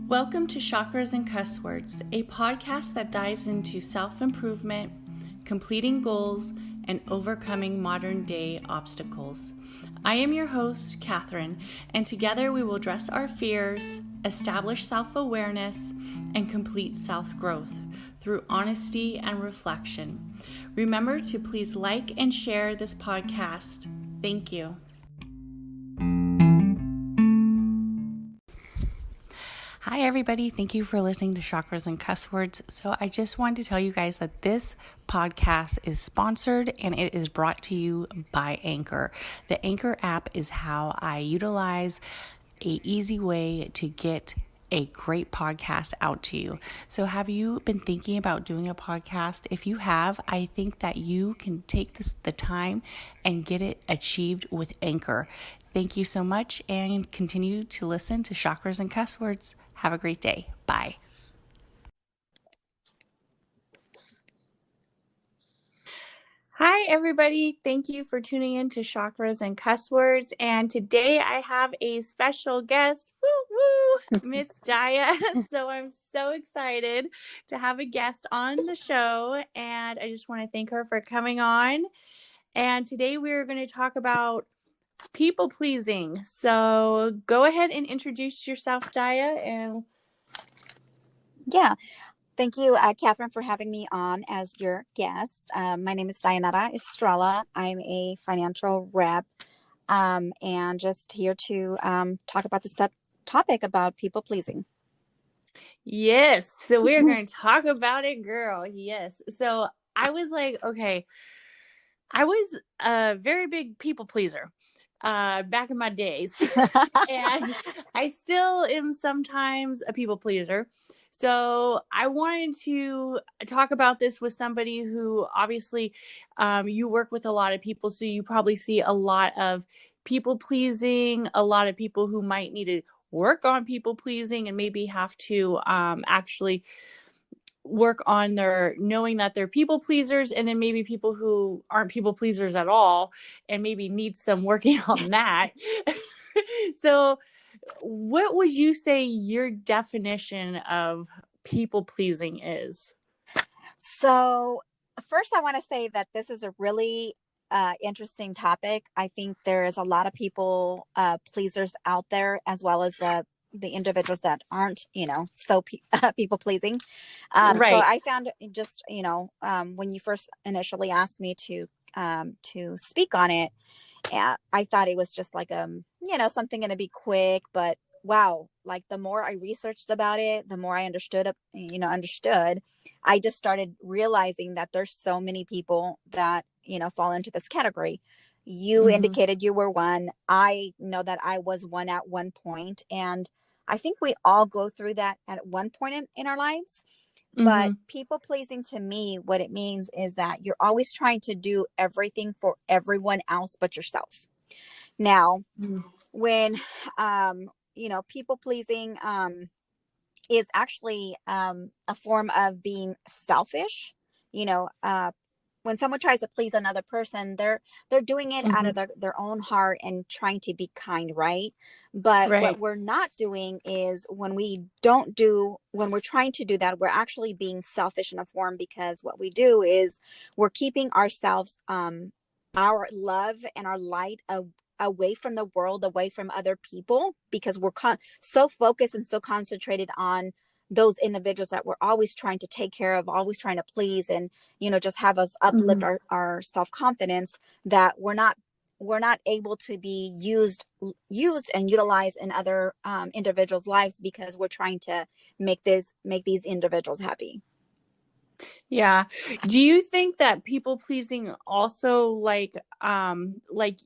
Welcome to Chakras and Cuss Words, a podcast that dives into self-improvement, completing goals, and overcoming modern-day obstacles. I am your host, Katherine, and together we will address our fears, establish self-awareness, and complete self-growth through honesty and reflection. Remember to please like and share this podcast. Thank you. Hi, everybody. Thank you for listening to Chakras and Cuss Words. So I just wanted to tell you guys that this podcast is sponsored and it is brought to you by Anchor. The Anchor app is how I utilize an easy way to get a great podcast out to you. So have you been thinking about doing a podcast? If you have, I think that you can take the time and get it achieved with Anchor. Thank you so much and continue to listen to Chakras and Cuss Words. Have a great day. Bye. Hi, everybody. Thank you for tuning in to Chakras and Cuss Words. And today I have a special guest, Miss Daya. So I'm so excited to have a guest on the show. And I just want to thank her for coming on. And today we're going to talk about people pleasing. So go ahead and introduce yourself, Daya. Yeah. Thank you, Katherine, for having me on as your guest. My name is Daya Estrella. I'm a financial rep and just here to talk about this topic about people pleasing. Yes. So we're going to talk about it, girl. Yes. So I was like, okay, I was a very big people pleaser back in my days. And I still am sometimes a people pleaser. So I wanted to talk about this with somebody who obviously you work with a lot of people. So you probably see a lot of people pleasing, a lot of people who might need to work on people pleasing and maybe have to actually work on their knowing that they're people pleasers, and then maybe people who aren't people pleasers at all and maybe need some working on that. So what would you say your definition of people pleasing is? So first I want to say that this is a really interesting topic. I think there is a lot of people pleasers out there, as well as the individuals that aren't, so people pleasing. Right. So I found just, when you first initially asked me to speak on it, I thought it was just like, something going to be quick, but wow, like the more I researched about it, the more I understood, I just started realizing that there's so many people that, fall into this category. You indicated you were one. I know that I was one at one point, and I think we all go through that at one point in our lives. But people pleasing, to me, what it means is that you're always trying to do everything for everyone else but yourself. Now, when, people pleasing is actually a form of being selfish. When someone tries to please another person, they're doing it out of their own heart and trying to be kind, right? But what we're not doing is when we're trying to do that, we're actually being selfish in a form, because what we do is we're keeping ourselves, our love and our light away from the world, away from other people, because we're so focused and so concentrated on those individuals that we're always trying to take care of, always trying to please, and just have us uplift our self-confidence, that we're not able to be used and utilized in other individuals' lives, because we're trying to make these individuals happy. Yeah. Do you think that people pleasing also like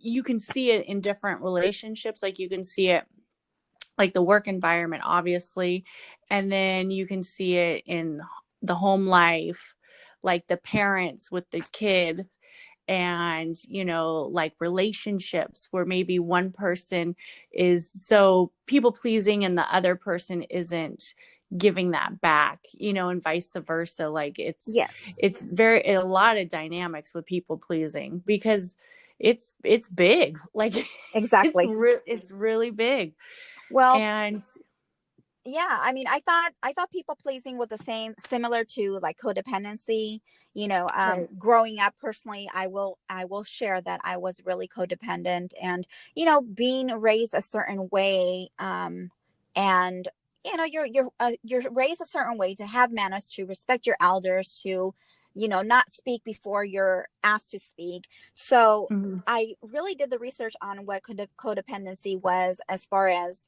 you can see it in different relationships? Like you can see it like the work environment, obviously, and then you can see it in the home life, like the parents with the kid, and like relationships where maybe one person is so people pleasing and the other person isn't giving that back, and vice versa. Like it's a lot of dynamics with people pleasing, because it's big. Like exactly, it's really big. Well, and Yeah, I mean, I thought people pleasing was the same, similar to like codependency. Right. Growing up personally, I will share that I was really codependent, and being raised a certain way, and you're raised a certain way to have manners, to respect your elders, to not speak before you're asked to speak. So Mm-hmm. I really did the research on what codependency was, as far as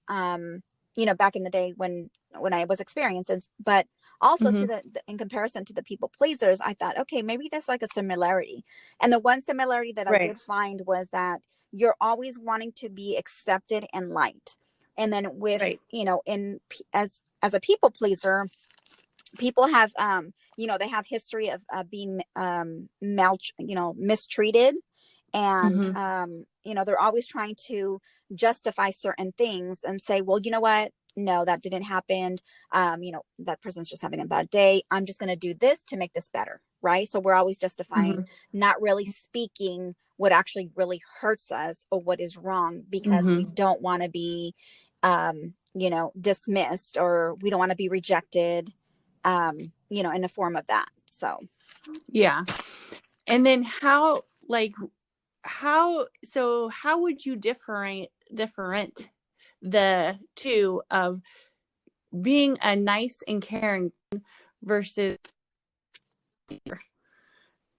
back in the day when I was experiencing, but also to Mm-hmm. in comparison to the people pleasers, I thought, okay, maybe there's like a similarity. And the one similarity that I Right. did find was that you're always wanting to be accepted and liked. And then with, Right. as a people pleaser, people have, they have history of being mistreated, and Mm-hmm. they're always trying to justify certain things and say, well, you know what, no, that didn't happen. That person's just having a bad day, I'm just going to do this to make this better, right? So we're always justifying, Mm-hmm. not really speaking what actually really hurts us or what is wrong, because we Mm-hmm. don't want to be dismissed, or we don't want to be rejected, in the form of that. So Yeah. And then how would you different the two of being a nice and caring versus,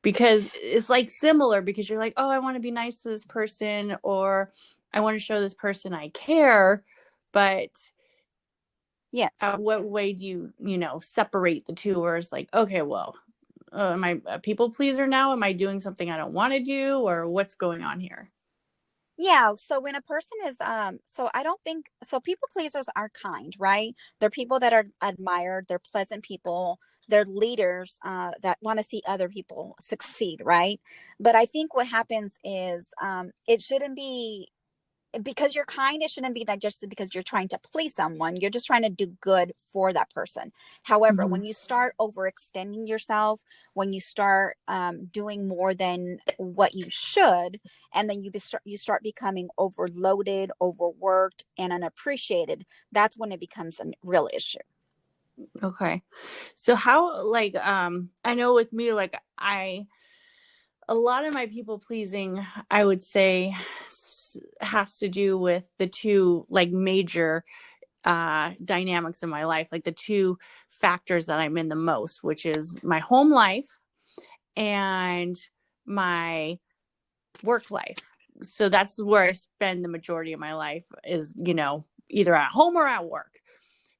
because it's like similar, because you're like, oh, I want to be nice to this person, or I want to show this person I care, but yes. what way do separate the two, where it's like, okay, well, am I a people pleaser now? Am I doing something I don't want to do, or what's going on here? Yeah, so when a person is so I don't think so, people pleasers are kind, right? They're people that are admired, they're pleasant people, they're leaders that want to see other people succeed, right? But I think what happens is, it shouldn't be because you're kind, it shouldn't be that just because you're trying to please someone, you're just trying to do good for that person. However, Mm-hmm. when you start overextending yourself, when you start doing more than what you should, and then you start becoming overloaded, overworked, and unappreciated, that's when it becomes a real issue. Okay. So how, like, I know with me, like, a lot of my people pleasing, I would say, has to do with the two, like, major dynamics in my life, like the two factors that I'm in the most, which is my home life and my work life. So that's where I spend the majority of my life, is, either at home or at work.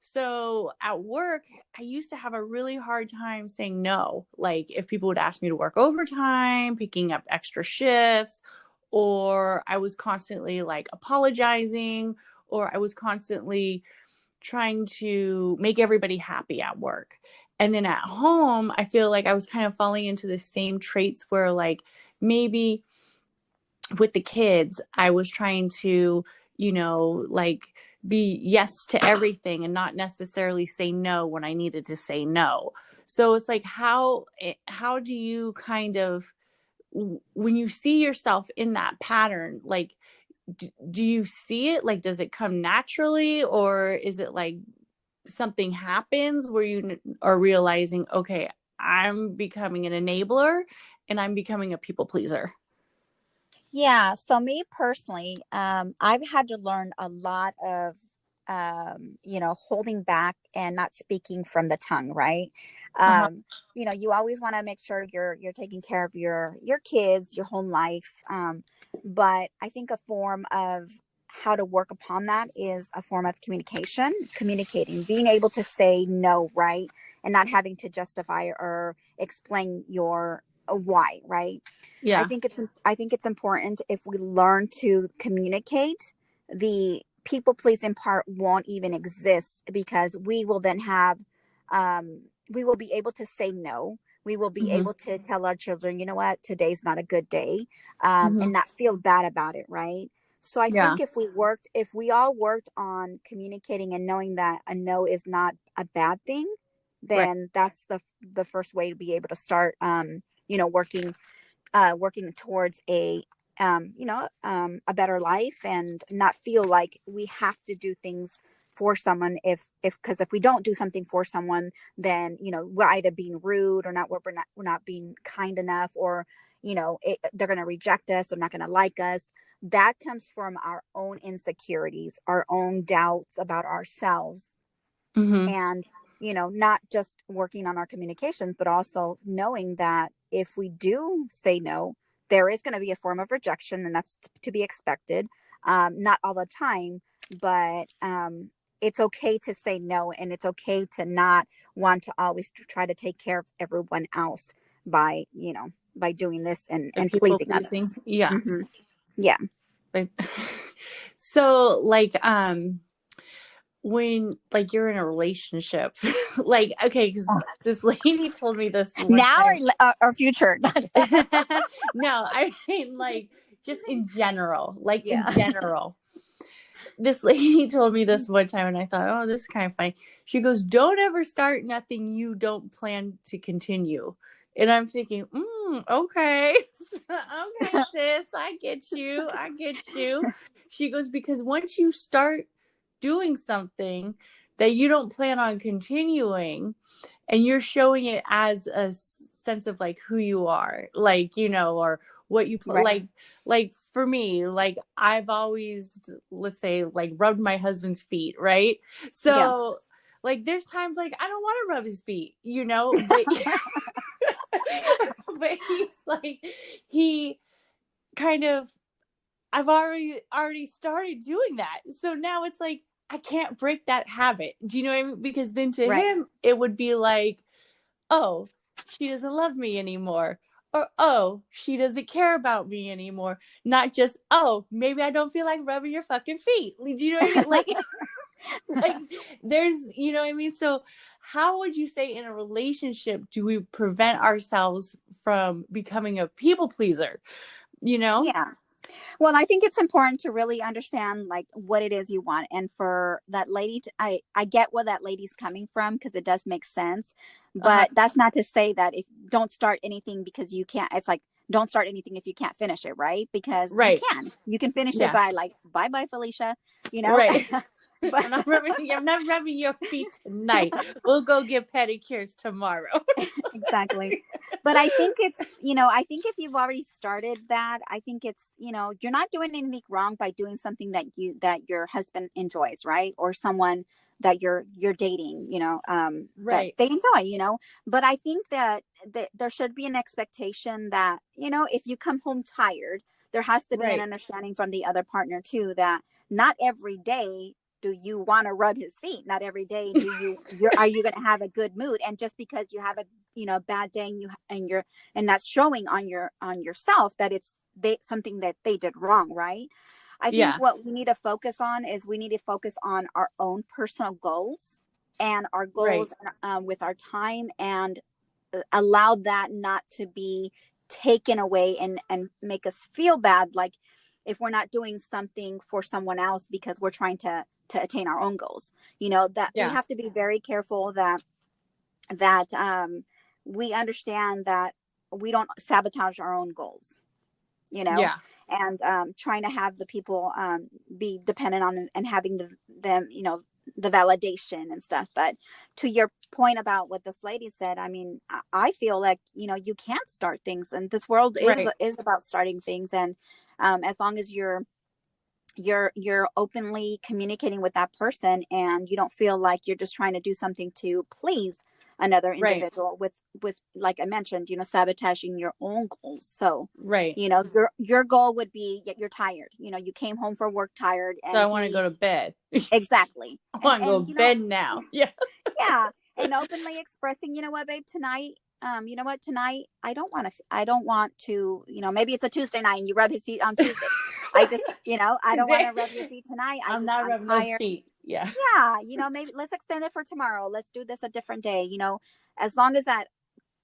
So at work, I used to have a really hard time saying no. Like, if people would ask me to work overtime, picking up extra shifts, or I was constantly like apologizing, or I was constantly trying to make everybody happy at work. And then at home, I feel like I was kind of falling into the same traits where, like, maybe with the kids, I was trying to, like, be yes to everything and not necessarily say no when I needed to say no. So it's like, how do you kind of, when you see yourself in that pattern, like, do you see it? Like, does it come naturally, or is it like something happens where you are realizing, okay, I'm becoming an enabler and I'm becoming a people pleaser? Yeah, so me personally, I've had to learn a lot of, holding back and not speaking from the tongue, right? Uh-huh. You always want to make sure you're taking care of your kids, your home life. But I think a form of how to work upon that is a form of communicating, being able to say no, right? And not having to justify or explain your why, right? Yeah. I think it's important, if we learn to communicate, the people pleasing part won't even exist, because we will then have, we will be able to say no. We will be Mm-hmm. able to tell our children, you know what, today's not a good day, Mm-hmm. and not feel bad about it, right? So I Yeah. think if we all worked on communicating and knowing that a no is not a bad thing, Right. then that's the first way to be able to start, working, working towards a better life, and not feel like we have to do things for someone because if we don't do something for someone, then, you know, we're either being rude or not, we're not being kind enough, or, you know, they're going to reject us, they're not going to like us. That comes from our own insecurities, our own doubts about ourselves. Mm-hmm. And, you know, not just working on our communications, but also knowing that if we do say no, there is going to be a form of rejection, and that's to be expected. Not all the time, but it's okay to say no, and it's okay to not want to always try to take care of everyone else by, you know, by doing this The and people pleasing pleasing. others. Yeah. Hmm. Yeah. Like, so like, when like you're in a relationship, like, okay, because this lady told me this one Now time. or future. No, I mean, like, just in general, like in Yeah. general. This lady told me this one time, and I thought, oh, this is kind of funny. She goes, don't ever start nothing you don't plan to continue. And I'm thinking, okay. Okay, sis, I get you. I get you. She goes, because once you start doing something that you don't plan on continuing, and you're showing it as a sense of like who you are, like, you know, or what you Right. like for me, like I've always, let's say, like rubbed my husband's feet, right? Yeah. So like there's times like I don't want to rub his feet, you know, but but he's like, he kind of, I've already started doing that. So now it's like I can't break that habit. Do you know what I mean? Because then to Right. him it would be like, oh, she doesn't love me anymore. Or, oh, she doesn't care about me anymore. Not just, oh, maybe I don't feel like rubbing your fucking feet. Do you know what I mean? Like there's, you know what I mean? So how would you say in a relationship do we prevent ourselves from becoming a people pleaser? You know? Yeah. Well, I think it's important to really understand like what it is you want. And for that lady I get where that lady's coming from, because it does make sense. Uh-huh. But that's not to say that if don't start anything because you can't. It's like, don't start anything if you can't finish it, right? Because Right. you can finish it Yeah. by like, bye Felicia, you know. Right. But I'm not rubbing your feet tonight. We'll go get pedicures tomorrow. exactly. But I think it's, you know, I think if you've already started that, I think it's, you know, you're not doing anything wrong by doing something that your husband enjoys, right? Or someone that you're dating, you know, that Right. they enjoy, you know. But I think that there should be an expectation that, you know, if you come home tired, there has to be an Right. understanding from the other partner too, that not every day do you want to rub his feet. Not every day are you going to have a good mood. And just because you have a, you know, bad day, and that's showing on yourself that it's something that they did wrong, right? I think Yeah. what we need to focus on is we need to focus on our own personal goals, and our Right. goals with our time, and allow that not to be taken away and make us feel bad, like if we're not doing something for someone else because we're trying to attain our own goals. You know, that we Yeah. have to be very careful that we understand that we don't sabotage our own goals, you know. Yeah. And trying to have the people be dependent on and having them, you know, the validation and stuff. But to your point about what this lady said, I mean, I feel like, you know, you can't start things, and this world Right. is about starting things. And as long as you're openly communicating with that person, and you don't feel like you're just trying to do something to please another Right. individual with like I mentioned, you know, sabotaging your own goals. So, Right. you know, your goal would be, you're tired, you know, you came home from work tired, So and I want to go to bed. exactly. I and want to go and to you know, bed now. Yeah. yeah, and openly expressing, you know what, babe, tonight, you know what, tonight I don't want to, you know, maybe it's a Tuesday night and you rub his feet on Tuesday. I just, you know, I don't want Today, to rub your feet tonight. I'm not I'm rubbing those tired. feet. Yeah. Yeah, you know, maybe let's extend it for tomorrow. Let's do this a different day, you know, as long as that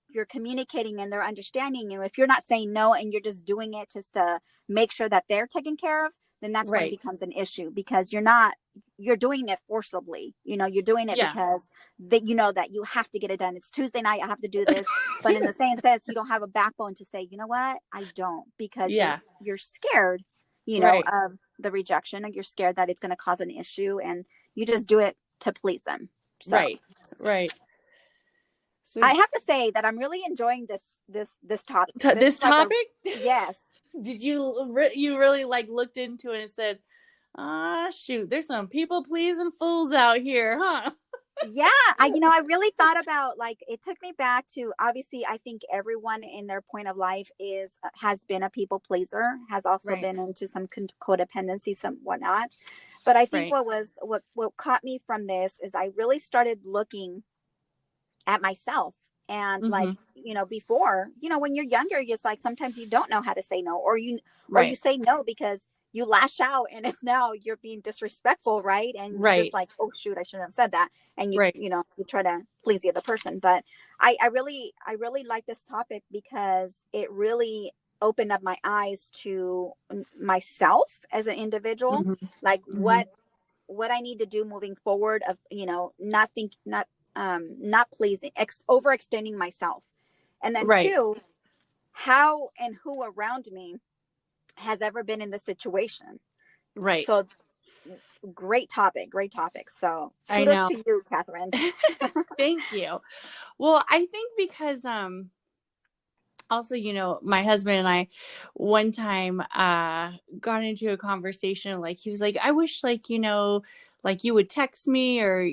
you're communicating and they're understanding you. If you're not saying no and you're just doing it just to make sure that they're taken care of, then that's when it Right. becomes an issue, because you're doing it forcibly. You know, you're doing it Yeah. because that, you know, that you have to get it done. It's Tuesday night, I have to do this. But in the same sense, you don't have a backbone to say, you know what, I don't, because Yeah. you're scared, you know, Right. of the rejection, or you're scared that it's going to cause an issue. And You just do it to please them. So Right. Right. So I have to say that I'm really enjoying this topic. This this is like a, topic, yes. did you really like looked into it and said, ah, shoot, there's some people pleasing fools out here, huh? Yeah, I really thought about, like, it took me back to, obviously, I think everyone in their point of life has been a people pleaser, has also Right. been into some codependency, some whatnot. But I think Right. what caught me from this is I really started looking at myself, and like, Mm-hmm. before, when you're younger, it's like sometimes you don't know how to say no, or you Right. say no because you lash out, and it's now you're being disrespectful, right? And you just Right. like, oh shoot, I shouldn't have said that. And you Right. you know you try to please the other person. But I really like this topic because it really opened up my eyes to myself as an individual, Mm-hmm. like Mm-hmm. what I need to do moving forward, of, not pleasing, overextending myself. And then Right. two, how and who around me has ever been in this situation. Right. So great topic, great topic. So I kudos know. to you, Katherine. Thank you. Well, I think because also, my husband and I one time got into a conversation, like he was like, I wish, like, like you would text me, or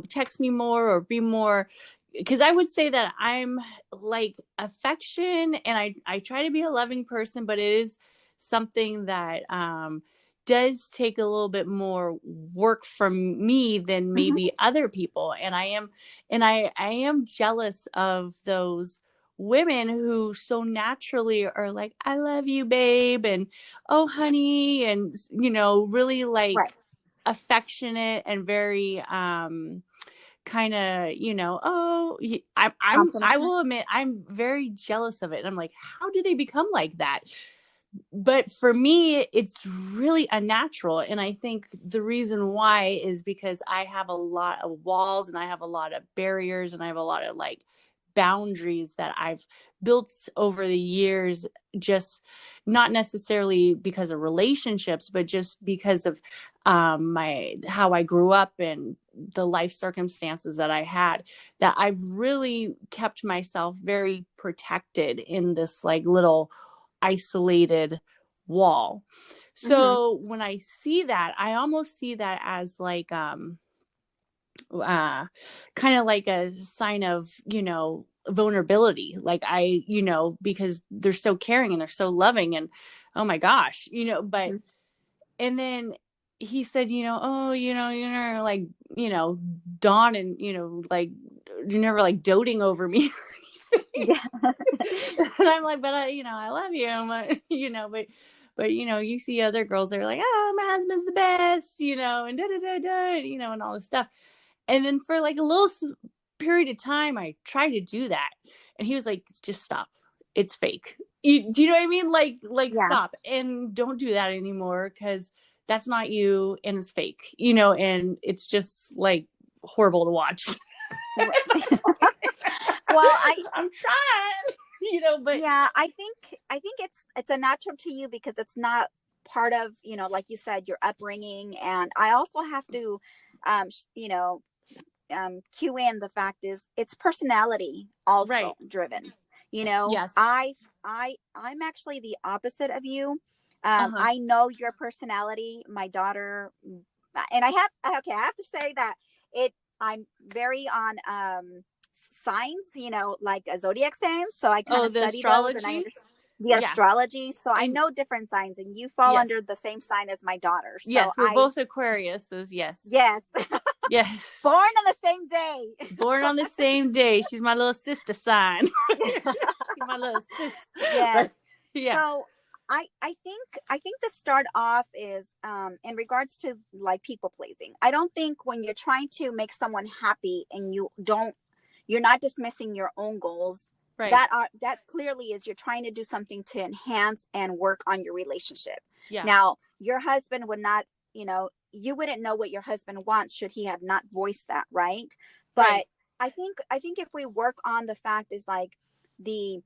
text me more, or be more, because I would say that I'm like affection, and I try to be a loving person, but it is something that does take a little bit more work from me than Hmm. maybe other people. And I am jealous of those women who so naturally are like, I love you, babe, and oh honey, and really like Right. affectionate, and very kind of, oh, I Complimentary. will admit I'm very jealous of it. And I'm like, how do they become like that? But for me, it's really unnatural. And I think the reason why is because I have a lot of walls, and I have a lot of barriers, and I have a lot of like boundaries that I've built over the years, just not necessarily because of relationships, but just because of my how I grew up and the life circumstances that I had, that I've really kept myself very protected in this like little isolated wall. Hmm. So when I see that, I almost see that as like uh kind of like a sign of, vulnerability. Like because they're so caring and they're so loving, and oh my gosh, but Hmm. and then he said, oh, you're never like, Dawn, and like you're never like doting over me or anything. Yeah. And I'm like, but I love you. I'm like, but you see other girls that are like, oh, my husband's the best, and da da da da, and all this stuff. And then for like a little period of time, I tried to do that, and he was like, just stop. It's fake. Do you know what I mean? Like Yeah. stop and don't do that anymore, because that's not you, and it's fake, and it's just like horrible to watch. Well, I'm trying, but yeah, I think it's a natural to you because it's not part of, like you said, your upbringing. And I also have to, cue in the fact is it's personality also right. driven. Yes. I'm actually the opposite of you. Uh-huh. I know your personality, my daughter, and I have to say that it I'm very on signs, like a zodiac signs. So I kind Oh, of the study those, and I astrology. understand the Yeah. astrology. So I I know different signs, and you fall under Yes. the same sign as my daughter. So Yes, we're both Aquariuses. Yes. yes, Yes. born on the same day. Born on the same day. She's my little sister sign. She's my little sis. Yes. But yeah. So I think the start off is in regards to like people pleasing. I don't think when you're trying to make someone happy and you're not dismissing your own goals, Right. that clearly is you're trying to do something to enhance and work on your relationship. Yeah. Now, your husband would not, you wouldn't know what your husband wants should he have not voiced that, right? But Right. I think if we work on the fact is like the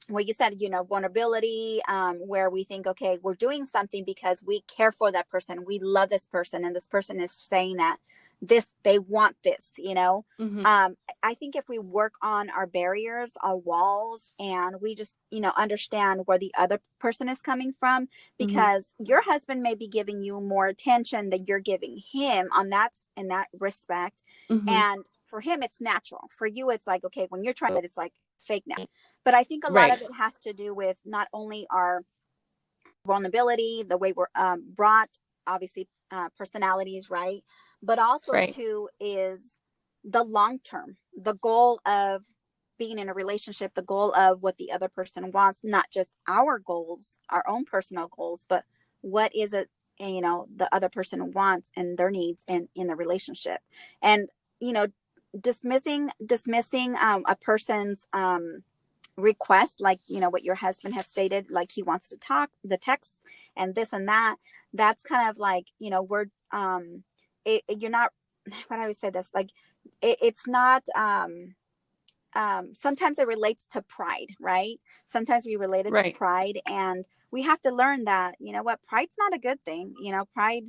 what you said, vulnerability, where we think, okay, we're doing something because we care for that person. We love this person. And this person is saying that they want this. Mm-hmm. I think if we work on our barriers, our walls, and we just, understand where the other person is coming from, Mm-hmm. because your husband may be giving you more attention than you're giving him in that respect. Mm-hmm. And for him, it's natural. For you, it's like, okay, when you're trying it, it's like fake now. But I think a lot Right. of it has to do with not only our vulnerability, the way we're brought, obviously, personalities, right? But also, Right. too, is the long term, the goal of being in a relationship, the goal of what the other person wants, not just our goals, our own personal goals, but what is it, the other person wants and their needs in the relationship. And, you know, dismissing a person's request, like what your husband has stated, like he wants to talk, the text and this and that, that's kind of like, we're you're not, what I would say this, like it's not sometimes it relates to pride, right? Sometimes we relate it to Right. pride, and we have to learn that, what, pride's not a good thing. Pride,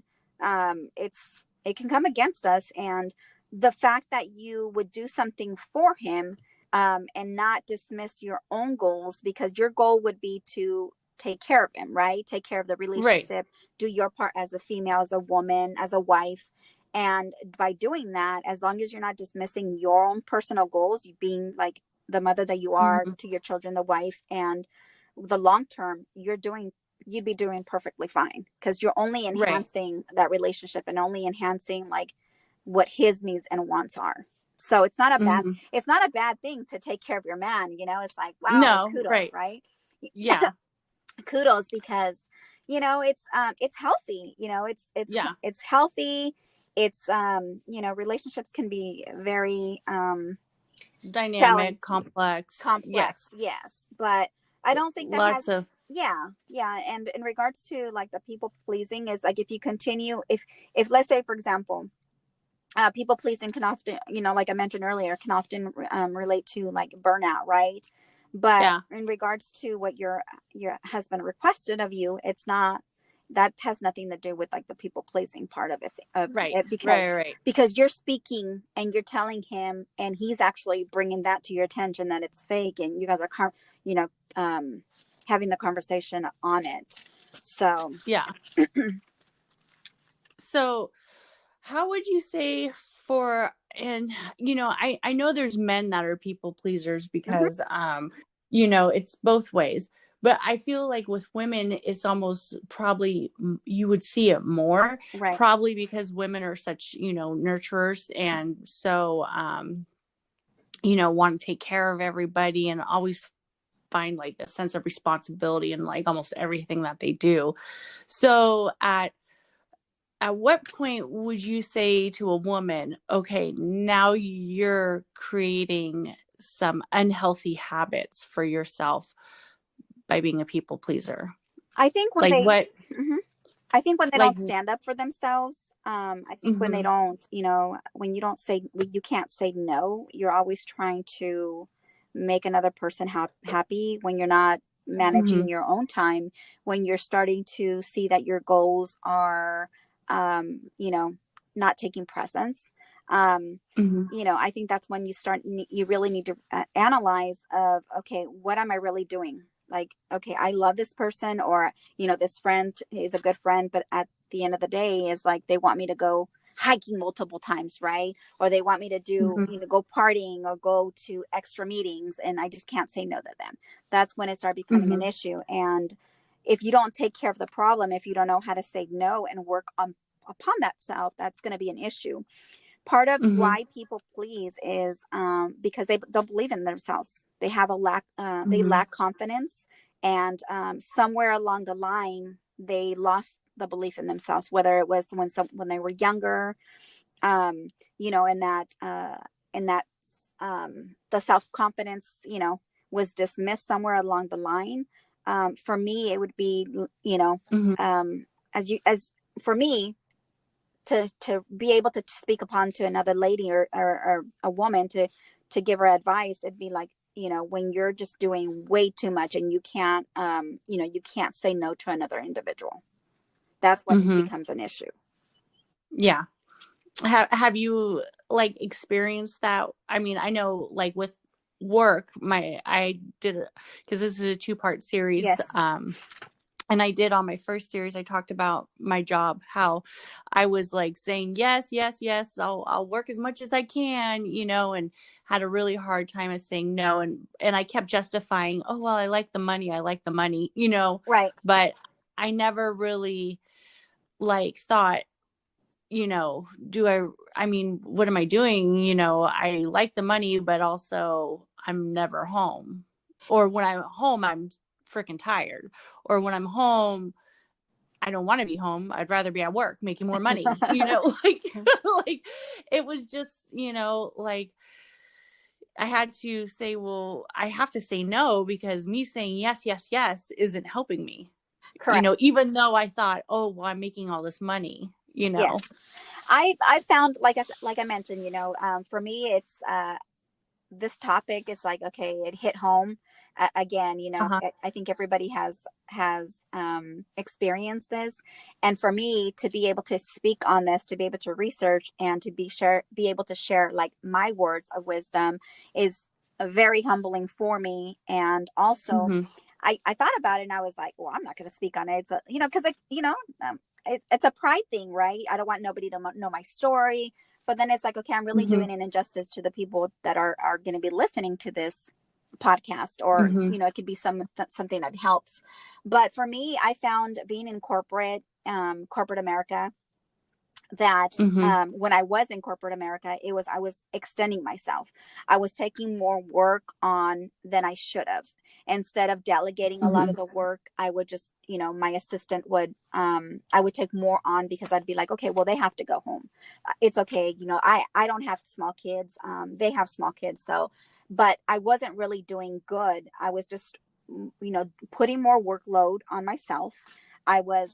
it can come against us. And the fact that you would do something for him, and not dismiss your own goals, because your goal would be to take care of him, right? Take care of the Right. relationship, do your part as a female, as a woman, as a wife. And by doing that, as long as you're not dismissing your own personal goals, you being like the mother that you are Mm-hmm. to your children, the wife, and the long term, you'd be doing perfectly fine, because you're only Right. enhancing that relationship and only enhancing like what his needs and wants are. So Mm-hmm. it's not a bad thing to take care of your man. It's like, wow, No. kudos, Right. right? Yeah. Kudos, because it's healthy. Yeah. It's healthy. It's relationships can be very challenging, Dynamic, complex. complex, Yes. yes, but I don't think that has, Lots of. yeah. And in regards to like the people pleasing, is like, if you continue, if let's say, for example, people pleasing can often, like I mentioned earlier, can often relate to like burnout, right? But Yeah. in regards to what your husband requested of you, it's not, that has nothing to do with like the people pleasing part of it, Right. Right. Right. because you're speaking and you're telling him, and he's actually bringing that to your attention, that it's fake, and you guys are you know having the conversation on it. So Yeah. So, how would you say for, and I know there's men that are people pleasers mhm, because it's both ways. But I feel like with women, it's almost probably you would see it more, right, probably because women are such, nurturers, and so want to take care of everybody and always find like a sense of responsibility in like almost everything that they do. So at what point would you say to a woman, okay, now you're creating some unhealthy habits for yourself by being a people pleaser? I think when Like they what, mhm. I think when they like, don't stand up for themselves, I think when they mm-hmm, don't, when you don't say, you can't say no, you're always trying to make another person happy, when you're not mm-hmm, managing your own time, when you're starting to see that your goals are, not taking precedence. Um, mm-hmm, I think that's when you really need to analyze of, okay, what am I really doing? Like, okay, I love this person, or this friend is a good friend, but at the end of the day is like, they want me to go hiking multiple times, right? Or they want me to do, mm-hmm, go partying or go to extra meetings, and I just can't say no to them. That's when it started becoming mm-hmm, an issue. And if you don't take care of the problem, if you don't know how to say no and work on upon that self, that's going to be an issue. Part of mm-hmm, why people please is because they don't believe in themselves. They have they mm-hmm, lack confidence, and somewhere along the line they lost the belief in themselves, whether it was when they were younger, and that the self-confidence, was dismissed somewhere along the line. For me, it would be, mm-hmm, as for me, to be able to speak upon to another lady, or a woman, to give her advice, it'd be like, when you're just doing way too much and you can't, you can't say no to another individual. That's when it becomes an issue. Yeah. Have you like experienced that? I mean, I know like with work, I did, because this is a 2-part series. Yes. And I did on my first series, I talked about my job, how I was like saying, yes, yes, yes, I'll work as much as I can, and had a really hard time of saying no. And I kept justifying, oh, well, I like the money, Right. but I never really like thought, I mean, what am I doing? I like the money, but also I'm never home. Or when I'm home, I'm freaking tired. Or when I'm home, I don't want to be home. I'd rather be at work making more money, like, like it was just, like I had to say, well, I have to say no, because me saying yes, yes, yes isn't helping me, Correct. even though I thought, oh, well, I'm making all this money, Yes. I found, like I mentioned, for me, it's, this topic is like, okay, it hit home again. Uh-huh. I think everybody has experienced this, and for me to be able to speak on this, to be able to research, and to be able to share like my words of wisdom is very humbling for me. And also, I thought about it and I was like, well, I'm not going to speak on it. It's because it's a pride thing, right? I don't want nobody to know my story. But then it's like, okay, I'm really doing an injustice to the people that are going to be listening to this podcast, or, it could be something that helps. But for me, I found being in corporate America, that when I was in corporate America, I was extending myself. I was taking more work on than I should have. Instead of delegating a lot of the work, I would just, my assistant would, I would take more on, because I'd be like, okay, well, they have to go home. It's okay. I don't have small kids. They have small kids. So, but I wasn't really doing good. I was just, putting more workload on myself. I was,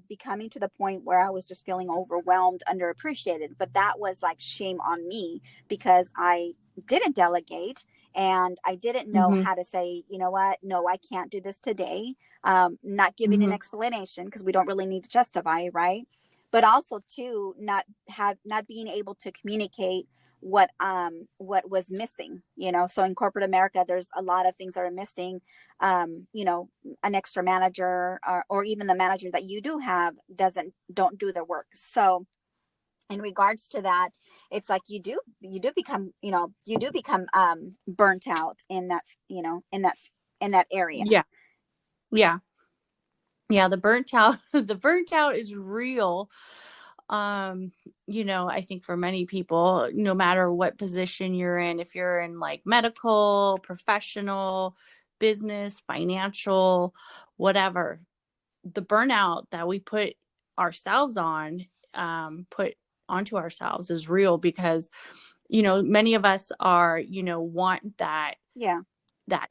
becoming to the point where I was just feeling overwhelmed, underappreciated. But that was like shame on me, because I didn't delegate, and I didn't know how to say, you know what, no, I can't do this today. Not giving an explanation, because we don't really need to justify, right? But also too, not being able to communicate what was missing. So in corporate America, there's a lot of things that are missing. An extra manager, or even the manager that you do have don't do their work. So in regards to that, it's like you do become burnt out in that, in that area. Yeah, the burnt out the burnt out is real. I think for many people, no matter what position you're in, if you're in like medical, professional, business, financial, whatever, the burnout that we put onto ourselves is real, because, many of us are, want that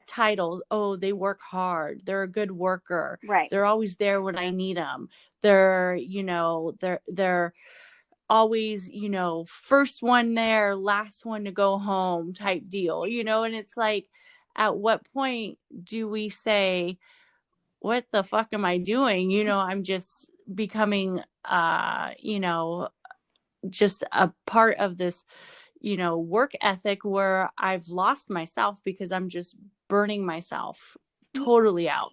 title. Oh, they work hard. They're a good worker. Right. They're always there when I need them. They're, they're always, first one there, last one to go home type deal, and it's like, at what point do we say, what the fuck am I doing? I'm just becoming, just a part of this, work ethic where I've lost myself, because I'm just burning myself totally out,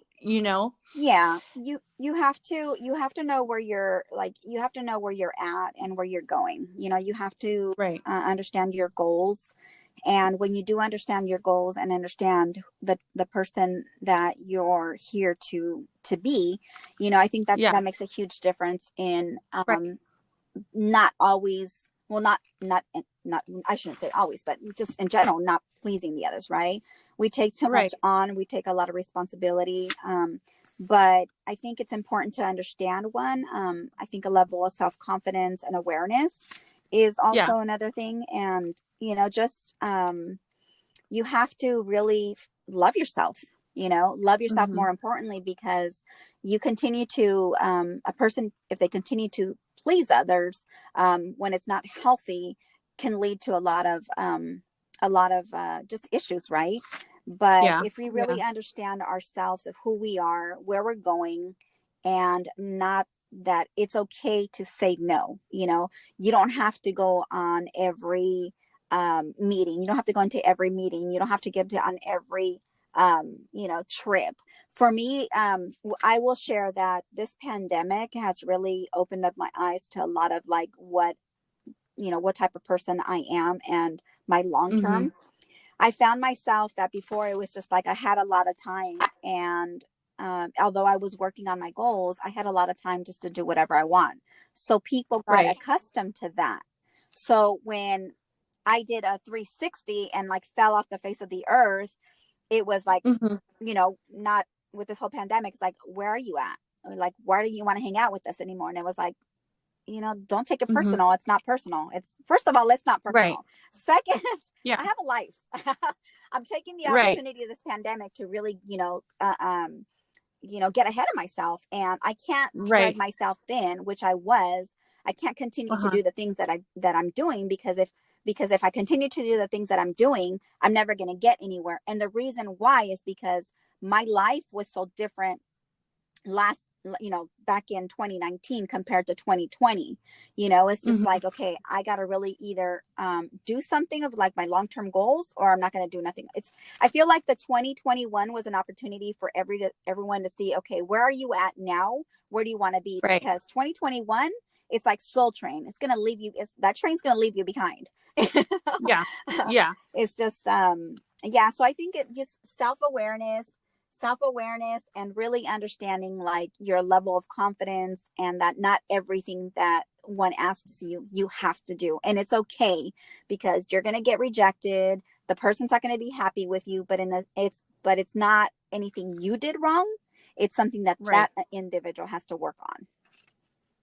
Yeah, you have to know where you're, like, you have to know where you're at and where you're going. You have to Right. Understand your goals. And when you do understand your goals and understand the person that you're here to be, I think that that makes a huge difference in not always, well, not I shouldn't say always, but just in general, not pleasing the others, right? We take too much on, we take a lot of responsibility. But I think it's important to understand I think a level of self-confidence and awareness is also another thing. And, just, you have to really love yourself, love yourself more importantly, because you continue to, a person, if they continue to please others, when it's not healthy, can lead to a lot of just issues, right? But Yeah. if we Yeah. really understand ourselves of who we are, where we're going, and not that it's okay to say no, you don't have to go on every meeting. You don't have to go into every meeting. You don't have to get on every trip. For me, I will share that this pandemic has really opened up my eyes to a lot of like what type of person I am and my long Mm-hmm. term. I found myself that before it was just like I had a lot of time, and although I was working on my goals, I had a lot of time just to do whatever I want. So people got Right. accustomed to that. So when I did a 360 and like fell off the face of the earth, it was like, Mm-hmm. not with this whole pandemic. It's like, where are you at? Or like, why do you want to hang out with us anymore? And it was like, don't take it Mm-hmm. personal. It's not personal. It's, first of all, it's not Right. personal. Second, Yeah. I have a life. I'm taking the Right. opportunity of this pandemic to really, get ahead of myself, and I can't spread Right. myself thin, which I was. I can't continue to Uh-huh. do the things that I'm doing, because if I continue to do the things that I'm doing, I'm never going to get anywhere. And the reason why is because my life was so different back in 2019 compared to 2020. It's just Mm-hmm. like, okay, I got to really either do something of like my long-term goals, or I'm not going to do nothing. I feel like the 2021 was an opportunity for everyone to see, okay, where are you at now? Where do you want to be? Right. Because 2021, it's like Soul Train. It's going to leave you. That train's going to leave you behind. Yeah. Yeah. It's just, yeah. So I think it just self-awareness and really understanding like your level of confidence, and that not everything that one asks you have to do. And it's okay, because you're going to get rejected. The person's not going to be happy with you, but it's not anything you did wrong. It's something that Right. individual has to work on.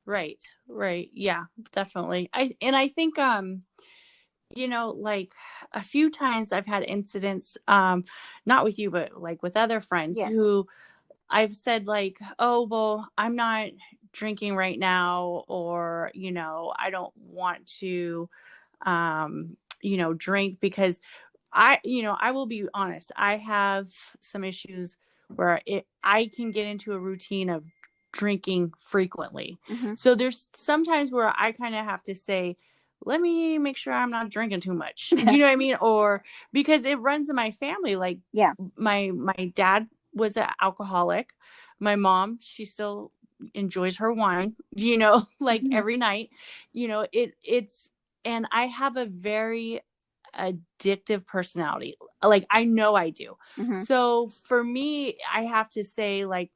Right. Right. Yeah, definitely. I think like a few times I've had incidents, not with you, but like with other friends Yes. who I've said like, oh, well, I'm not drinking right now, or, I don't want to, drink because I will be honest. I have some issues where I can get into a routine of drinking frequently. Mm-hmm. So there's sometimes where I kind of have to say, let me make sure I'm not drinking too much. Do you know what I mean? Or because it runs in my family. Like Yeah. my dad was an alcoholic. My mom, she still enjoys her wine, like Mm-hmm. every night. It's and I have a very addictive personality. Like I know I do. Mm-hmm. So for me, I have to say like,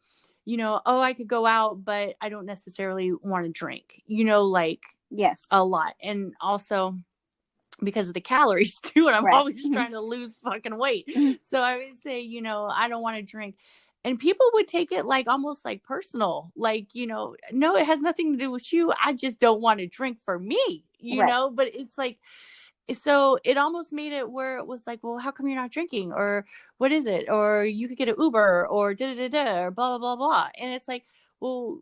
oh, I could go out, but I don't necessarily want to drink, like Yes. a lot. And also because of the calories too. And I'm Right. always Mm-hmm. trying to lose fucking weight. Mm-hmm. So I would say, I don't want to drink. And people would take it like almost like personal, like, no, it has nothing to do with you. I just don't want to drink for me, Right. but it's like, so it almost made it where it was like, well, how come you're not drinking? Or what is it? Or you could get an Uber or da da da da or blah, blah, blah, blah. And it's like, well,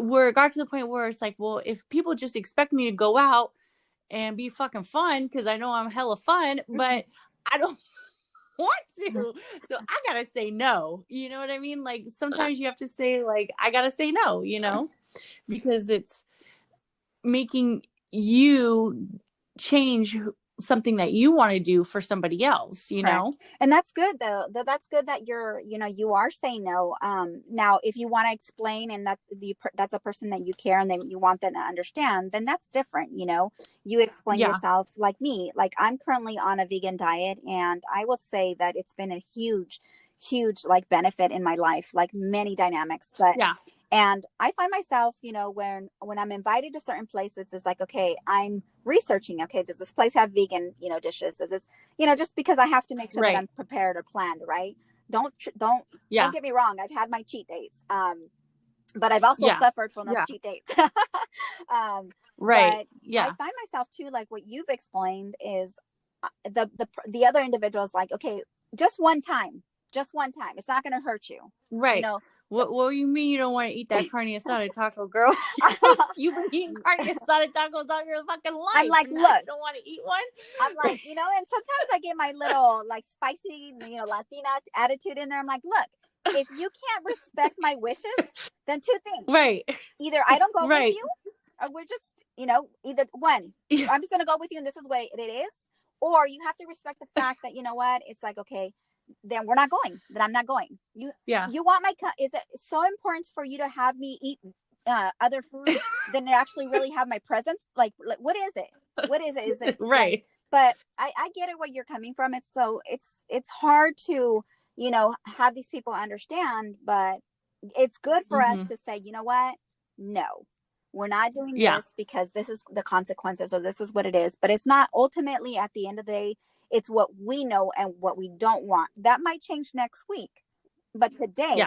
where it got to the point where it's like, well, if people just expect me to go out and be fucking fun, because I know I'm hella fun, Mm-hmm. but I don't want to. So I gotta say no. You know what I mean? Like sometimes you have to say, like, I gotta say no, because it's making you change something that you want to do for somebody else, Correct. And that's good though. That's good that you are saying no. Now if you want to explain, and that's a person that you care and that you want them to understand, then that's different. You explain Yeah. yourself. Like me, like I'm currently on a vegan diet, and I will say that it's been a huge like benefit in my life, like many dynamics. Yeah. And I find myself, when I'm invited to certain places, it's like, okay, I'm researching, okay, does this place have vegan, dishes? Does this, just because I have to make sure that Right. I'm prepared or planned, right? Don't Yeah. get me wrong. I've had my cheat dates. But I've also Yeah. suffered from those Yeah. cheat dates. um, Right. but I Yeah. find myself too, like what you've explained is the other individual is like, okay, just one time. It's not going to hurt you. Right. What do you mean you don't want to eat that carne asada taco, girl? You've been eating carne asada tacos all your fucking life. I'm like, and now look, you don't want to eat one? I'm like, you know, and sometimes I get my little like spicy, you know, Latina attitude in there. I'm like, look, if you can't respect my wishes, then two things. Right. Either I don't go with Right. you, or we're just, you know, either one, Yeah. I'm just going to go with you and this is what it is. Or you have to respect the fact that, you know what, it's like, okay, then we're not going, then I'm not going. You want my, is it so important for you to have me eat other food than to actually really have my presence? Like what is it? What is it? Is it Right. like, but I get it where you're coming from. It's so it's hard to, you know, have these people understand, but it's good for us to say, you know what? No, we're not doing this because this is the consequences or this is what it is. But it's not ultimately at the end of the day, it's what we know and what we don't want. That might change next week. But today,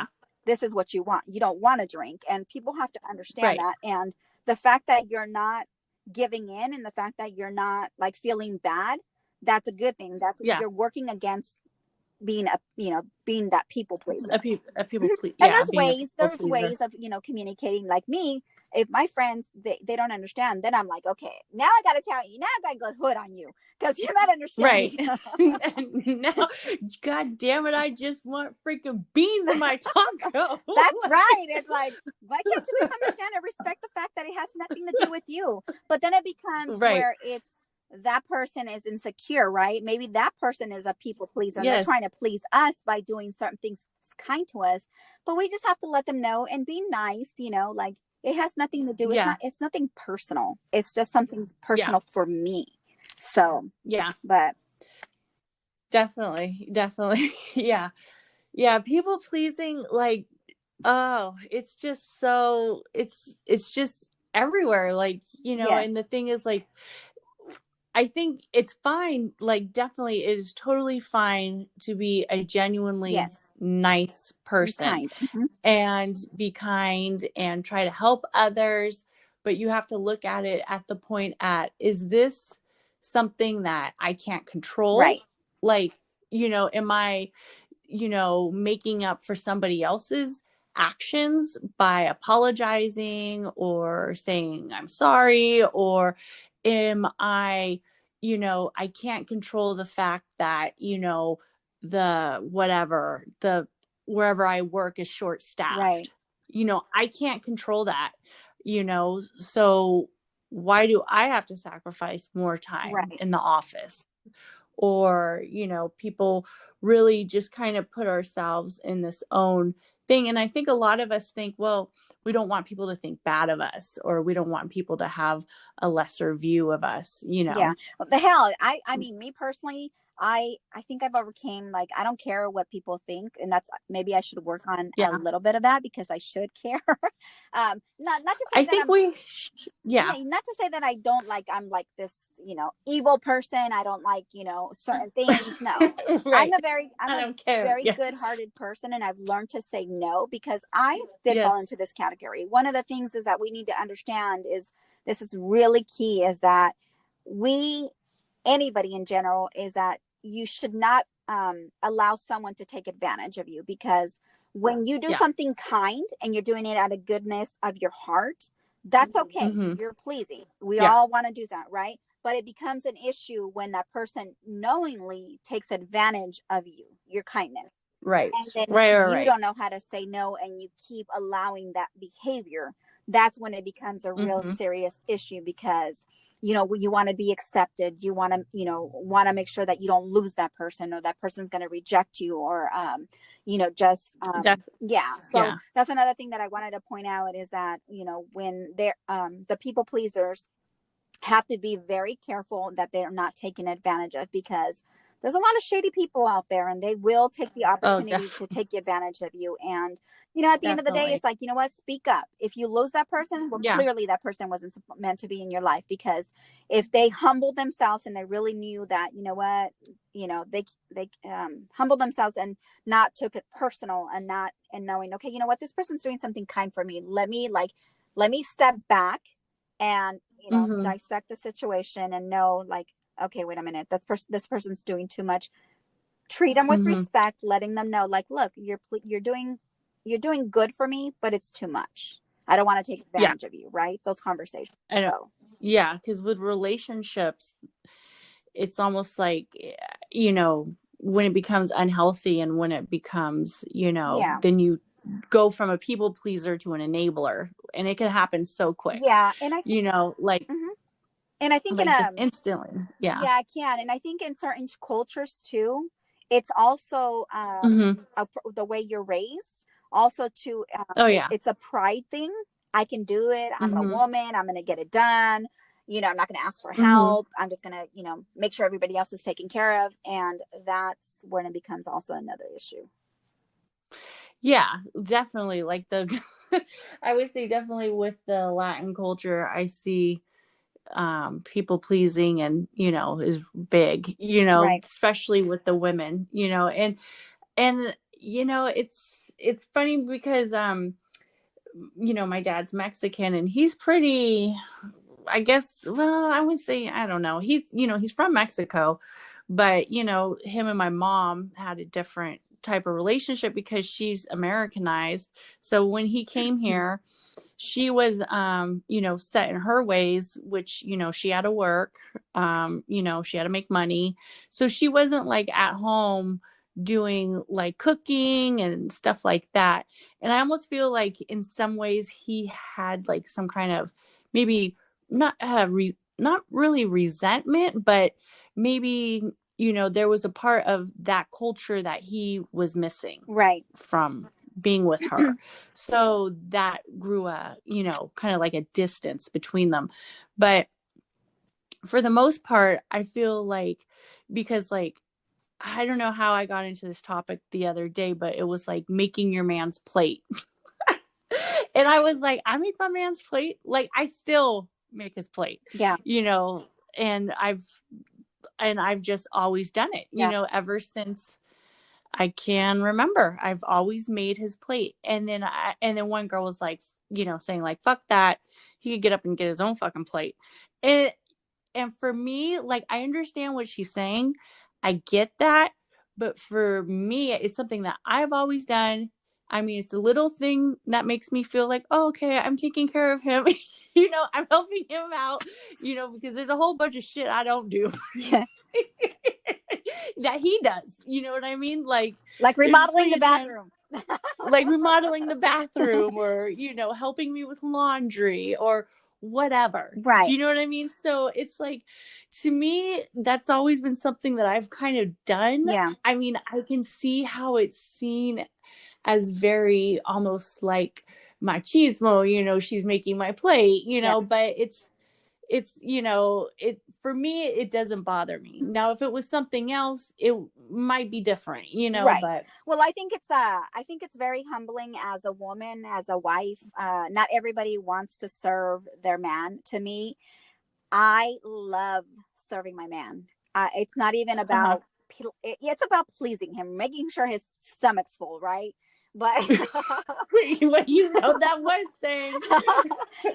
this is what you want. You don't want to drink. And people have to understand that. And the fact that you're not giving in and the fact that you're not like feeling bad, that's a good thing. That's you're working against being being that people pleaser. A people pleaser. And there's ways of, you know, communicating. Like me, if my friends, they don't understand, then I'm like, okay, now I got to tell you, now I got to go hood on you because you're not understanding. Right. Now, God damn it, I just want freaking beans in my taco. That's right. It's like, why can't you just understand and respect the fact that it has nothing to do with you? But then it becomes where it's, that person is insecure, right? Maybe that person is a people pleaser and they're trying to please us by doing certain things kind to us, but we just have to let them know and be nice, you know, like it has nothing to do, it's nothing personal. It's just something personal for me. So, but definitely. Yeah. People pleasing, like, oh, it's just so, it's just everywhere. Like, you know, and the thing is like, I think it's fine. Like, definitely, it is totally fine to be a genuinely nice person and be kind and try to help others. But you have to look at it at the point at, is this something that I can't control? Right. Like, you know, am I, you know, making up for somebody else's actions by apologizing or saying I'm sorry? Or am I, you know, I can't control the fact that, you know, wherever I work is short staffed. Right. You know, I can't control that, you know, so why do I have to sacrifice more time in the office? Or, you know, people really just kind of put ourselves in this own thing. And I think a lot of us think, well, we don't want people to think bad of us, or we don't want people to have a lesser view of us, you know? Yeah. What the hell? I mean, me personally, I think I've overcame, like, I don't care what people think. And that's, maybe I should work on a little bit of that because I should care. Not to say that not to say that I don't, like, I'm like this, you know, evil person. I don't like, you know, certain things. No, I'm a very good hearted person. And I've learned to say no because I did fall into this category. One of the things is that we need to understand is, this is really key, is that anybody in general, is that you should not allow someone to take advantage of you, because when you do something kind and you're doing it out of goodness of your heart, that's okay. You're pleasing. We all want to do that, right? But it becomes an issue when that person knowingly takes advantage of you, your kindness. Right. And then you don't know how to say no and you keep allowing that behavior. That's when it becomes a real serious issue, because, you know, you want to be accepted. You want to make sure that you don't lose that person, or that person's going to reject you, or, you know, just, So that's another thing that I wanted to point out, is that, you know, when they're, the people pleasers have to be very careful that they're not taken advantage of, because there's a lot of shady people out there, and they will take the opportunity to take advantage of you. And, you know, at the end of the day, it's like, you know what, speak up. If you lose that person, well, clearly that person wasn't meant to be in your life, because if they humbled themselves and they really knew that, you know what, you know, they humbled themselves and not took it personal, and knowing, okay, you know what, this person's doing something kind for me. Let me step back and, you know, dissect the situation and know, like, okay, wait a minute, this person's doing too much. Treat them with respect, letting them know, like, look, you're doing good for me, but it's too much. I don't want to take Yeah. advantage of you, right? Those conversations. I know. So, Yeah. Because with relationships, it's almost like, when it becomes unhealthy and when it becomes, yeah. then you go from a people pleaser to an enabler, and it can happen so quick, Yeah. And I think, like, mhm. And I think in just instantly. Yeah. yeah, I can. And I think in certain cultures too, it's also Mm-hmm. the way you're raised. Also, to Oh yeah. it's a pride thing. I can do it. I'm a Mm-hmm. woman. I'm going to get it done. I'm not going to ask for Mm-hmm. help. I'm just going to, make sure everybody else is taken care of. And that's when it becomes also another issue. Yeah, definitely. Like I would say definitely with the Latin culture, I see people pleasing and is big, Right. especially with the women, and it's funny because my dad's Mexican, and he's pretty, I guess, well, I would say, I don't know, he's from Mexico, but him and my mom had a different type of relationship because she's Americanized. So when he came here, she was set in her ways, which she had to work, she had to make money, so she wasn't like at home doing like cooking and stuff like that. And I almost feel like in some ways he had like some kind of, maybe not not really resentment, but maybe there was a part of that culture that he was missing Right. from being with her. So that grew kind of like a distance between them. But for the most part, I feel like, because like, I don't know how I got into this topic the other day, but it was like making your man's plate. And I was like, I make my man's plate. Like, I still make his plate, Yeah. and I've just always done it, Yeah. ever since I can remember. I've always made his plate. And then one girl was like, saying like, fuck that. He could get up and get his own fucking plate. And for me, like, I understand what she's saying. I get that. But for me, it's something that I've always done. I mean, it's a little thing that makes me feel like, oh, okay, I'm taking care of him. I'm helping him out, because there's a whole bunch of shit I don't do. Yeah. That he does. You know what I mean? Like remodeling the bathroom. Like remodeling the bathroom, or helping me with laundry or whatever. Right. Do you know what I mean? So it's like, to me, that's always been something that I've kind of done. Yeah. I mean, I can see how it's seen as very almost like machismo, she's making my plate, Yeah. but it's it, for me, it doesn't bother me. Now, if it was something else, it might be different, Right. but Well, I think it's very humbling as a woman, as a wife. Not everybody wants to serve their man. To me, I love serving my man. It's not even about it's about pleasing him, making sure his stomach's full, right? But well, that was saying.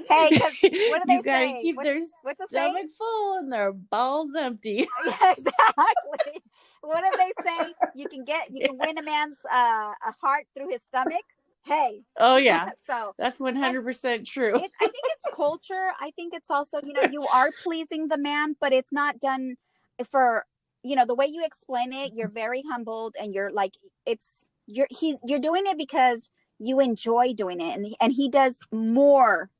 Hey, because what do You they gotta say? keep their What's the stomach saying? full and their balls empty. Yeah, exactly. What do they say? You can win a man's a heart through his stomach. Hey. Oh yeah, So that's 100% true. I think it's culture. I think it's also, you are pleasing the man, but it's not done for, the way you explain it. You're very humbled, and you're like, you're doing it because you enjoy doing it, and he does more,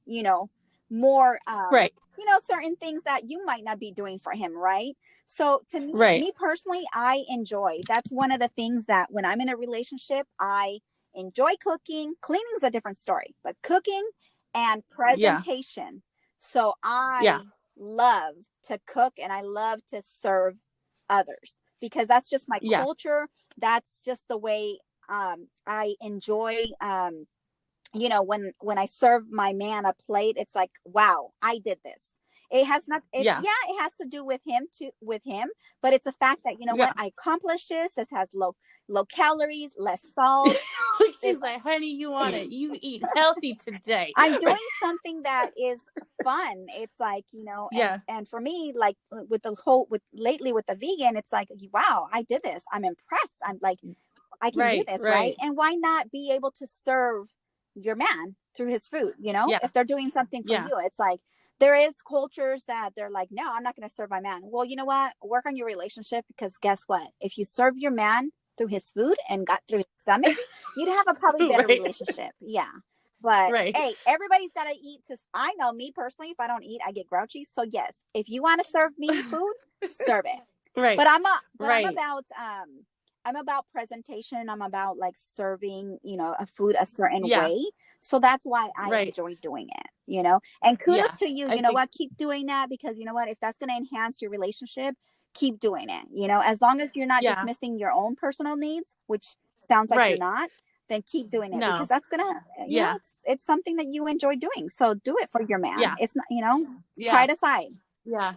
more, Right. certain things that you might not be doing for him, right? So to me, Right. Personally, I enjoy. That's one of the things that when I'm in a relationship, I enjoy cooking. Cleaning is a different story, but cooking and presentation. Yeah. So I love to cook, and I love to serve others, because that's just my culture. That's just the way I enjoy. When I serve my man a plate, it's like, wow, I did this. It has not, it has to do with him, but it's a fact that, what, I accomplished this. This has low calories, less salt. She's like, honey, you want it. You eat healthy today. I'm doing something that is fun. It's like, and for me, like lately with the vegan, it's like, wow, I did this. I'm impressed. I'm like, I can do this, right? And why not be able to serve your man through his food, Yeah. if they're doing something for you. It's like, there is cultures that they're like, no, I'm not going to serve my man. Well, you know what? Work on your relationship, because guess what? If you serve your man through his food and got through his stomach, you'd have a probably better relationship. Yeah. But hey, everybody's got to eat. I know me personally, if I don't eat, I get grouchy. So yes, if you want to serve me food, serve it. But I'm about presentation. I'm about like serving, a food a certain way. So that's why I enjoy doing it, and kudos to you. You know what? Keep doing that, because you know what? If that's going to enhance your relationship, keep doing it, as long as you're not dismissing your own personal needs, which sounds like you're not, then keep doing it, because that's going to, it's something that you enjoy doing. So do it for your man. It's not, try it aside. Yeah.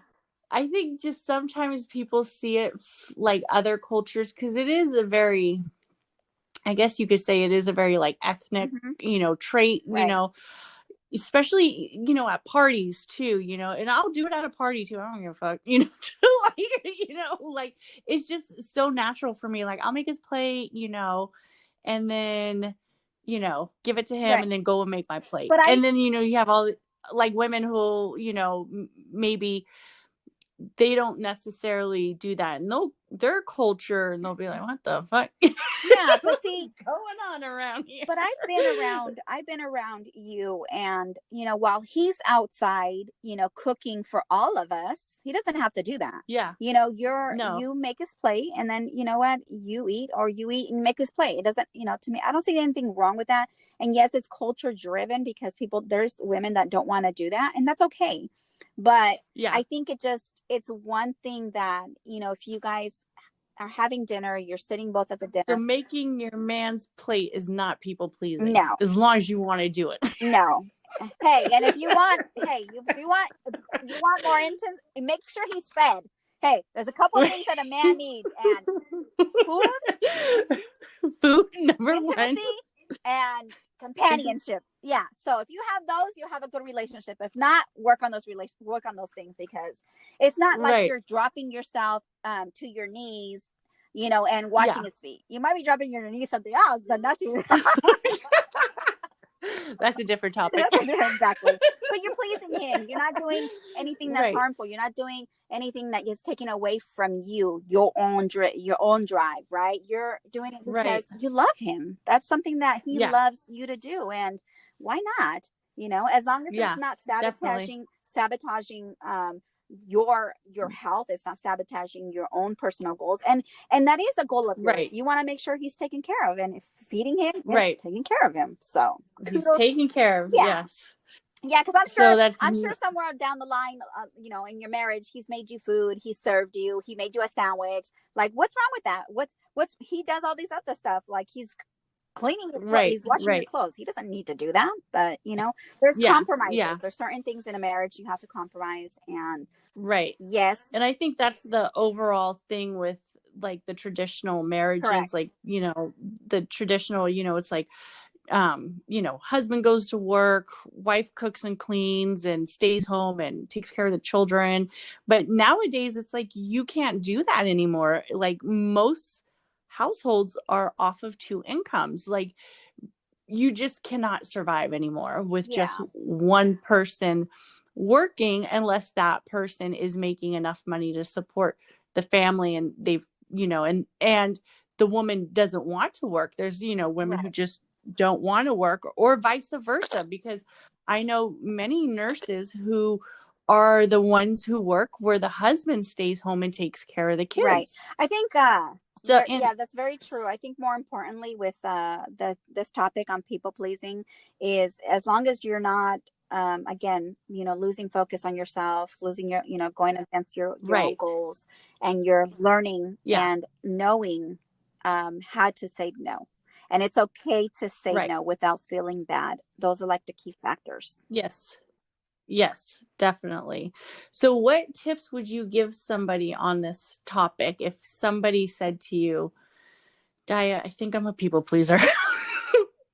I think just sometimes people see it like other cultures, because it is a very, I guess you could say it is a very like ethnic, trait, especially, at parties too, and I'll do it at a party too. I don't give a fuck, like it's just so natural for me. Like I'll make his plate, and then, give it to him and then go and make my plate. And then, you have all like women who, maybe they don't necessarily do that in their culture, and they'll be like, what the fuck? Yeah, but see, going on around here. But I've been around you, and while he's outside, cooking for all of us, he doesn't have to do that. Yeah. You make his plate, and then you know what, you eat and make his plate. It doesn't, to me, I don't see anything wrong with that. And yes, it's culture driven, because there's women that don't want to do that, and that's okay. But I think it's one thing that, if you guys are having dinner, you're sitting both at the dinner. So making your man's plate is not people pleasing. No. As long as you want to do it. No. Hey, and if you want more intense, make sure he's fed. Hey, there's a couple things that a man needs, and food, number intimacy, one, and companionship. Yeah. So if you have those, you'll have a good relationship. If not, work on those things, because it's not like you're dropping yourself to your knees, and washing his feet. You might be dropping your knees something else, but not to That's a different topic. Exactly. But you're pleasing him. You're not doing anything that's harmful. You're not doing anything that is taking away from you, your own drive, right? You're doing it because you love him. That's something that he loves you to do. And why not? As long as it's not sabotaging your health, it's not sabotaging your own personal goals, and that is the goal of yours. You want to make sure he's taken care of, and if feeding him, taking care of him. So he's taken care of. Yes. Yeah, because I'm sure somewhere down the line, in your marriage, he's made you food, he served you, he made you a sandwich. Like, what's wrong with that? What's he does all these other stuff, like he's cleaning your clothes, he's washing your clothes. He doesn't need to do that. But there's compromises. There's certain things in a marriage you have to compromise, and yes. And I think that's the overall thing with like the traditional marriages. Correct. Like, the traditional, it's like husband goes to work, wife cooks and cleans and stays home and takes care of the children. But nowadays it's like you can't do that anymore. Like most households are off of two incomes. Like you just cannot survive anymore with just one person working, unless that person is making enough money to support the family, and they've and the woman doesn't want to work. There's women who just don't want to work, or vice versa, because I know many nurses who are the ones who work where the husband stays home and takes care of the kids. Right. I think that's very true. I think more importantly with this topic on people pleasing is, as long as you're not again, losing focus on yourself, losing your, going against your own goals, and you're learning and knowing how to say no. And it's okay to say no without feeling bad. Those are like the key factors. Yes, definitely. So what tips would you give somebody on this topic if somebody said to you, Daya, I think I'm a people pleaser.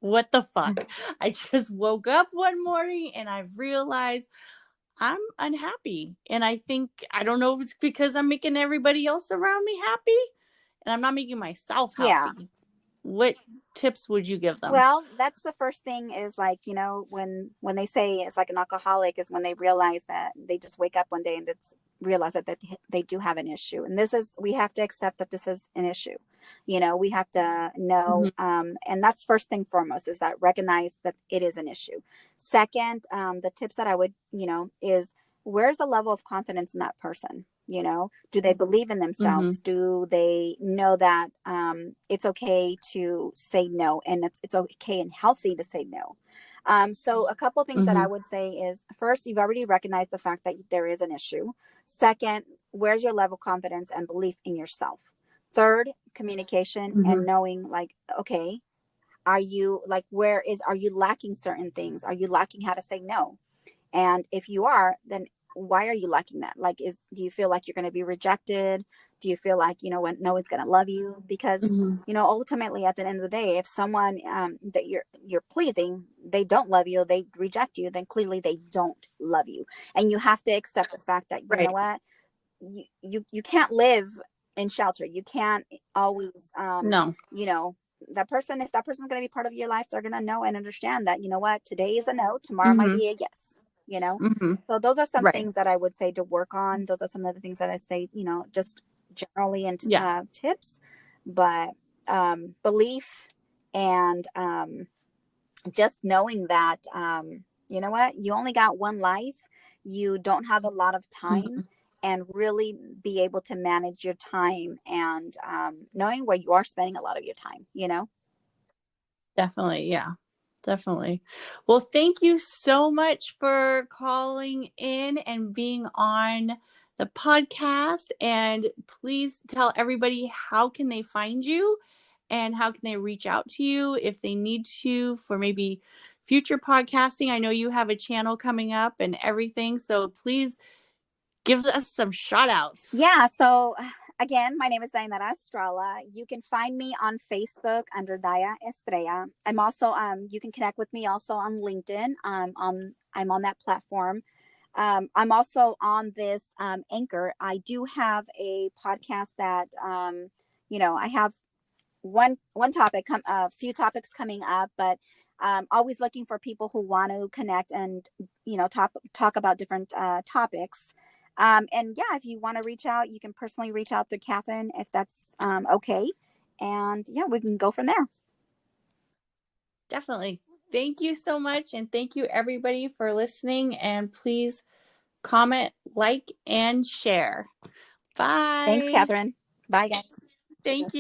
What the fuck? I just woke up one morning and I realized I'm unhappy. And I don't know if it's because I'm making everybody else around me happy, and I'm not making myself happy. what tips would you give them? Well, that's the first thing is like, when they say it's like an alcoholic is when they realize that they just wake up one day and it's realize that they do have an issue. And we have to accept that this is an issue. We have to know, and that's first thing foremost is that recognize that it is an issue. Second, the tips that I would, is where's the level of confidence in that person? Do they believe in themselves? Do they know that it's okay to say no, and it's okay and healthy to say no? So a couple of things that I would say is, first, you've already recognized the fact that there is an issue. Second, where's your level of confidence and belief in yourself? Third, communication and knowing like, okay, are you lacking certain things? Are you lacking how to say no? And if you are, then why are you lacking that? Like, do you feel like you're going to be rejected? Do you feel like, when no one's going to love you? Because, ultimately at the end of the day, if someone that you're pleasing, they don't love you, they reject you, then clearly they don't love you. And you have to accept the fact that, you know what, you can't live in shelter. You can't always, No. if that person's going to be part of your life, they're going to know and understand that, what, today is a no, tomorrow might be a yes. So those are some things that I would say to work on. Those are some of the things that I say, just generally in tips, but belief and just knowing that, you know what, you only got one life. You don't have a lot of time, and really be able to manage your time and knowing where you are spending a lot of your time, Definitely. Yeah, definitely. Well, thank you so much for calling in and being on the podcast. And please tell everybody, how can they find you and how can they reach out to you if they need to for maybe future podcasting? I know you have a channel coming up and everything. So please give us some shout outs. Yeah. So again, my name is Daya Estrella. You can find me on Facebook under Daya Estrella. I'm also, you can connect with me also on LinkedIn. I'm on that platform. I'm also on this Anchor. I do have a podcast that, I have one topic, a few topics coming up, but always looking for people who want to connect and, talk about different topics. And yeah, if you want to reach out, you can personally reach out to Katherine if that's okay. And yeah, we can go from there. Definitely. Thank you so much. And thank you everybody for listening. And please comment, like, and share. Bye. Thanks, Katherine. Bye, guys. Thank you.